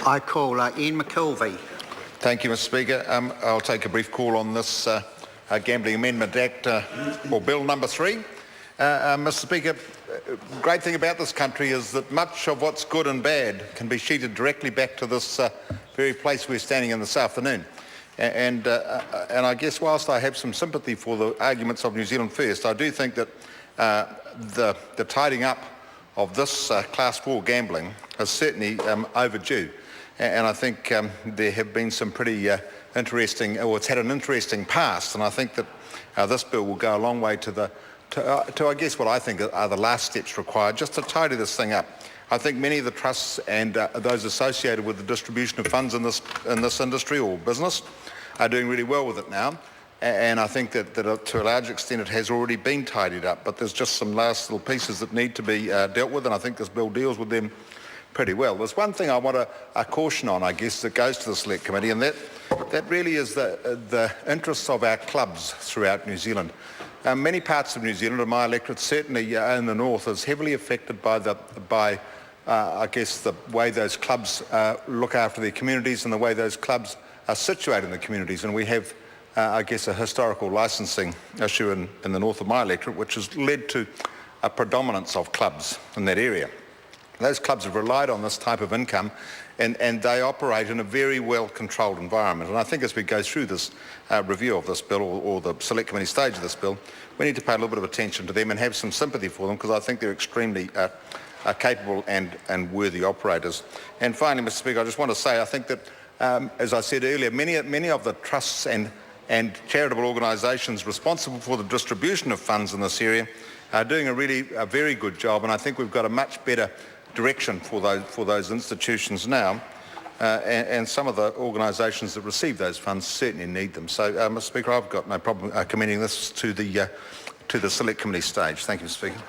I call Ian McKelvey. Thank you, Mr Speaker. I'll take a brief call on this Gambling Amendment Act, or Bill number 3. Mr Speaker, great thing about this country is that much of what's good and bad can be sheeted directly back to this very place we're standing in this afternoon. And I guess whilst I have some sympathy for the arguments of New Zealand First, I do think that the tidying up of this Class 4 gambling is certainly overdue. And I think there have been some pretty interesting, or it's had an interesting past, and I think that this bill will go a long way to I guess what I think are the last steps required just to tidy this thing up. I think many of the trusts and those associated with the distribution of funds in this industry or business are doing really well with it now. And I think that to a large extent it has already been tidied up, but there's just some last little pieces that need to be dealt with, and I think this bill deals with them pretty well. There's one thing I want to caution on, I guess, that goes to the Select Committee, and that really is the interests of our clubs throughout New Zealand. Many parts of New Zealand, and my electorate certainly in the north, is heavily affected by I guess the way those clubs look after their communities and the way those clubs are situated in the communities. And we have, I guess, a historical licensing issue in the north of my electorate, which has led to a predominance of clubs in that area. Those clubs have relied on this type of income, and they operate in a very well-controlled environment. And I think as we go through this review of this bill, or the Select Committee stage of this bill, we need to pay a little bit of attention to them and have some sympathy for them, because I think they're extremely capable and worthy operators. And finally, Mr Speaker, I just want to say I think that, as I said earlier, many of the trusts and charitable organisations responsible for the distribution of funds in this area are doing a very good job, and I think we've got a much better direction for those institutions now, and some of the organisations that receive those funds certainly need them. So, Mr Speaker, I've got no problem commending this to the Select Committee stage. Thank you, Mr Speaker.